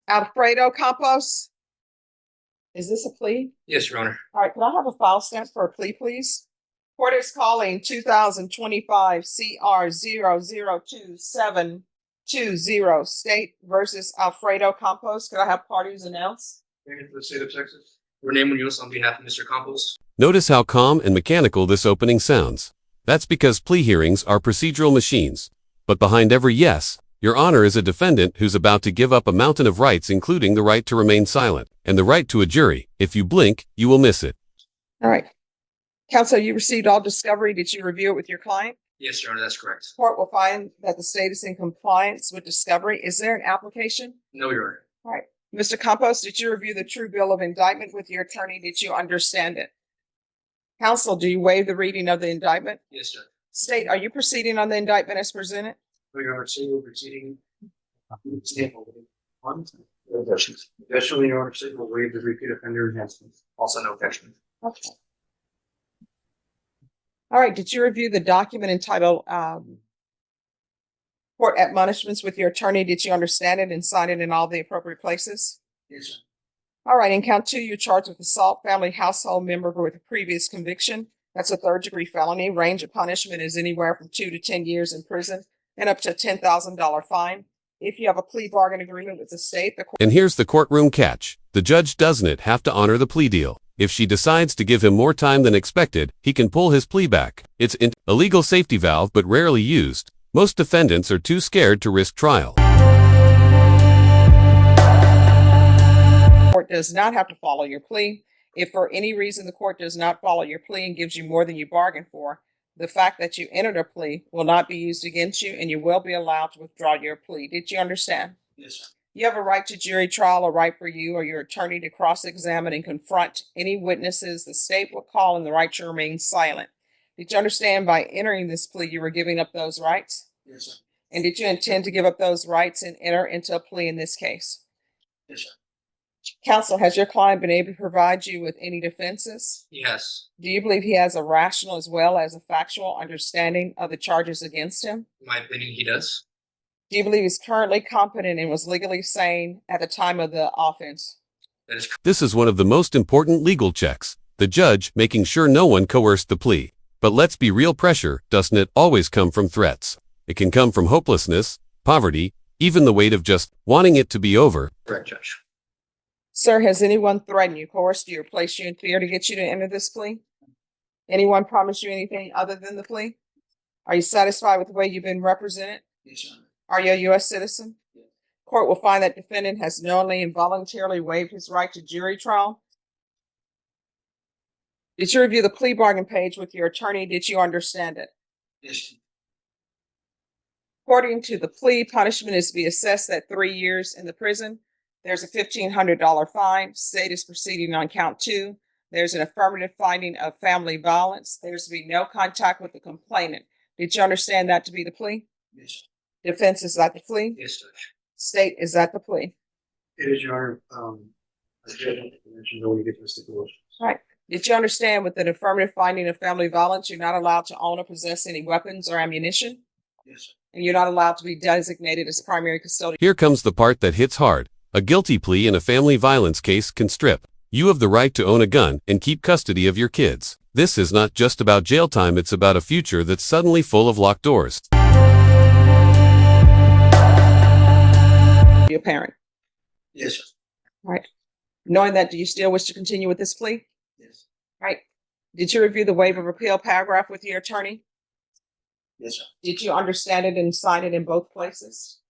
Alfredo Campos, is this a plea? Yes, Your Honor. All right, can I have a file stamp for a plea, please? Court is calling 2025 CR 0022720 State versus Alfredo Campos. Could I have parties announced? For the state of Texas. Renee Munoz on behalf of Mr. Campos. Notice how calm and mechanical this opening sounds. That's because plea hearings are procedural machines. But behind every yes, Your Honor is a defendant who's about to give up a mountain of rights, including the right to remain silent and the right to a jury. If you blink, you will miss it. All right. Counsel, you received all discovery. Did you review it with your client? Yes, Your Honor, that's correct. Court will find that the state is in compliance with discovery. Is there an application? No, Your Honor. All right. Mr. Campos, did you review the true bill of indictment with your attorney? Did you understand it? Counsel, do you waive the reading of the indictment? Yes, sir. State, are you proceeding on the indictment as presented? No, Your Honor, single proceeding. Additionally, Your Honor, state will waive the repeat offender enhancement. Also no objection. Okay. All right. Did you review the document entitled court admonishments with your attorney? Did you understand it and sign it in all the appropriate places? Yes, sir. All right. In count 2, you're charged with assault, family household member with a previous conviction. That's a 3rd-degree felony. Range of punishment is anywhere from 2 to 10 years in prison and up to a $10,000 fine. If you have a plea bargain agreement with the state, And here's the courtroom catch. The judge doesn't have to honor the plea deal. If she decides to give him more time than expected, he can pull his plea back. It's a legal safety valve, but rarely used. Most defendants are too scared to risk trial. court does not have to follow your plea. If for any reason the court does not follow your plea and gives you more than you bargained for, the fact that you entered a plea will not be used against you and you will be allowed to withdraw your plea. Did you understand? Yes, sir. You have a right to jury trial, a right for you or your attorney to cross-examine and confront any witnesses the state will call, and the right to remain silent. Did you understand by entering this plea you were giving up those rights? Yes, sir. And did you intend to give up those rights and enter into a plea in this case? Yes, sir. Counsel, has your client been able to provide you with any defenses? Yes. Do you believe he has a rational as well as a factual understanding of the charges against him? In my opinion, he does. Do you believe he's currently competent and was legally sane at the time of the offense? That is correct. This is one of the most important legal checks. The judge making sure no one coerced the plea. But let's be real, pressure doesn't it always come from threats. It can come from hopelessness, poverty, even the weight of just wanting it to be over. Correct, Judge. Sir, has anyone threatened you, coerced you, or placed you in fear to get you to enter this plea? Anyone promised you anything other than the plea? Are you satisfied with the way you've been represented? Yes, Your Honor. Are you a U.S. citizen? Yes. Court will find that defendant has knowingly and voluntarily waived his right to jury trial. Did you review the plea bargain page with your attorney? Did you understand it? Yes. According to the plea, punishment is to be assessed at 3 years in the prison. There's a $1,500 fine. State is proceeding on count 2. There's an affirmative finding of family violence. There's to be no contact with the complainant. Did you understand that to be the plea? Yes. Defense is that the plea? Yes, Judge. State is that the plea? It is, Your Honor. As Judge mentioned, when we get to the stipulations. Right. Did you understand with an affirmative finding of family violence, you're not allowed to own or possess any weapons or ammunition? Yes, sir. And you're not allowed to be designated as primary custodian. Here comes the part that hits hard. A guilty plea in a family violence case can strip you of the right to own a gun and keep custody of your kids. This is not just about jail time, it's about a future that's suddenly full of locked doors. Your parent. Yes, sir. Right. Knowing that, do you still wish to continue with this plea? Yes. Right. Did you review the waiver of appeal paragraph with your attorney? Yes, sir. Did you understand it and sign it in both places?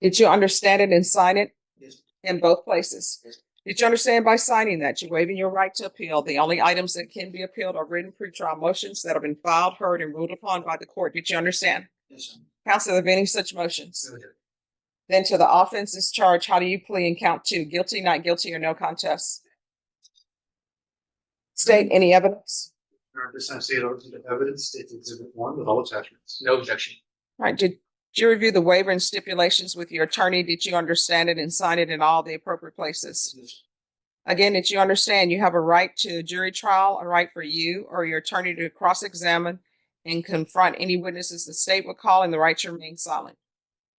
Did you understand it and sign it Yes. in both places? Yes. Did you understand by signing that you're waiving your right to appeal? The only items that can be appealed are written pretrial motions that have been filed, heard, and ruled upon by the court. Did you understand? Yes, sir. Counsel, are there any such motions? No, Judge. Then to the offenses charged, how do you plea in count 2? Guilty, not guilty, or no contest? State any evidence? Your Honor, this time state evidence states Exhibit 1 with all attachments. No objection. All right. Did you review the waiver and stipulations with your attorney? Did you understand it and sign it in all the appropriate places? Yes, sir. Again, did you understand you have a right to a jury trial, a right for you or your attorney to cross-examine and confront any witnesses the state would call, and the right to remain silent?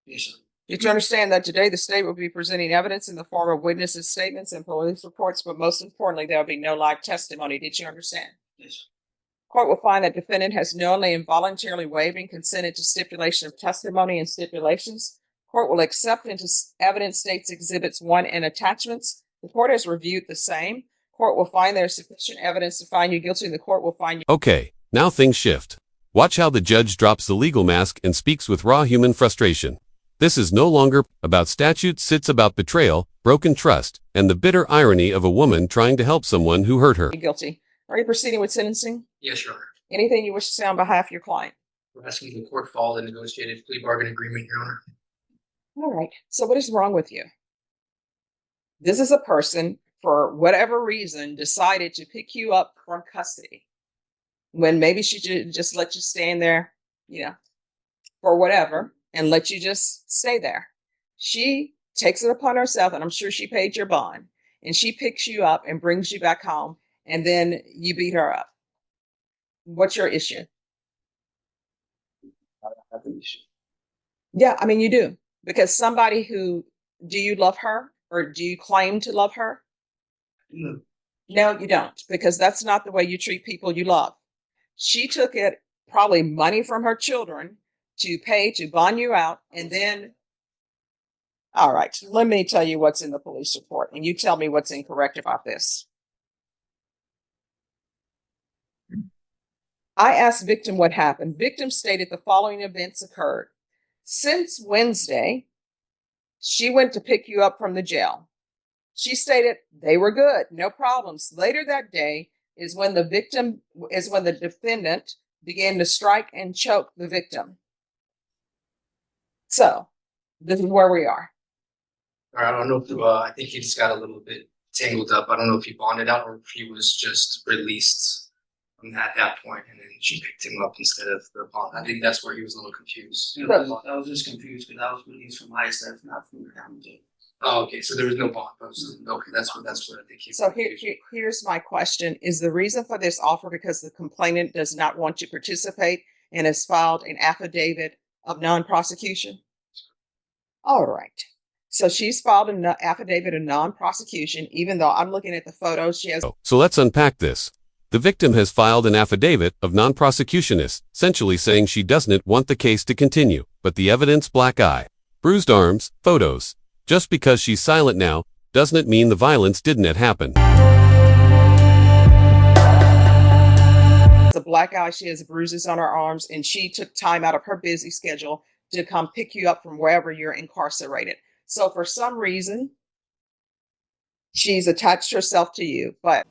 Yes, sir. Did you understand that today the state will be presenting evidence in the form of witnesses' statements and police reports, but most importantly, there will be no live testimony? Did you understand? Yes. Court will find that defendant has knowingly and voluntarily waived and consented to stipulation of testimony and stipulations. Court will accept into evidence states exhibits 1 and attachments. The court has reviewed the same. Court will find there is sufficient evidence to find you guilty, and the court will find you. Okay, now things shift. Watch how the judge drops the legal mask and speaks with raw human frustration. This is no longer about statutes, it's about betrayal, broken trust, and the bitter irony of a woman trying to help someone who hurt her. Guilty. Are you proceeding with sentencing? Yes, Your Honor. Anything you wish to say on behalf of your client? We're asking the court follow the negotiated plea bargain agreement, Your Honor. All right. So what is wrong with you? This is a person, for whatever reason, decided to pick you up from custody when maybe she should just let you stand there, for whatever, and let you just stay there. She takes it upon herself, and I'm sure she paid your bond, and she picks you up and brings you back home, and then you beat her up. What's your issue? I have an issue. Yeah, I mean, you do. Because somebody do you love her, or do you claim to love her? No. No, you don't, because that's not the way you treat people you love. She took it, probably money from her children, to pay to bond you out, and then, all right, let me tell you what's in the police report, and you tell me what's incorrect about this. I asked victim what happened. Victim stated the following events occurred. Since Wednesday, she went to pick you up from the jail. She stated they were good, no problems. Later that day is when the defendant began to strike and choke the victim. So this is where we are. All right, I don't know if I think he just got a little bit tangled up. I don't know if he bonded out or if he was just released at that point, and then she picked him up instead of the bond. I think that's where he was a little confused. I was just confused because I was released from ISF, not from the county jail. Oh, okay. So there was no bond posted. Okay, that's what I think he. So here's my question: is the reason for this offer because the complainant does not want to participate and has filed an affidavit of non-prosecution? All right. So she's filed an affidavit of non-prosecution, even though I'm looking at the photos she has. So let's unpack this. The victim has filed an affidavit of non-prosecutionist, essentially saying she doesn't want the case to continue, but the evidence, black eye, bruised arms, photos. Just because she's silent now, doesn't mean the violence didn't happen. The black eye, she has bruises on her arms, and she took time out of her busy schedule to come pick you up from wherever you're incarcerated. So for some reason, she's attached herself to you, but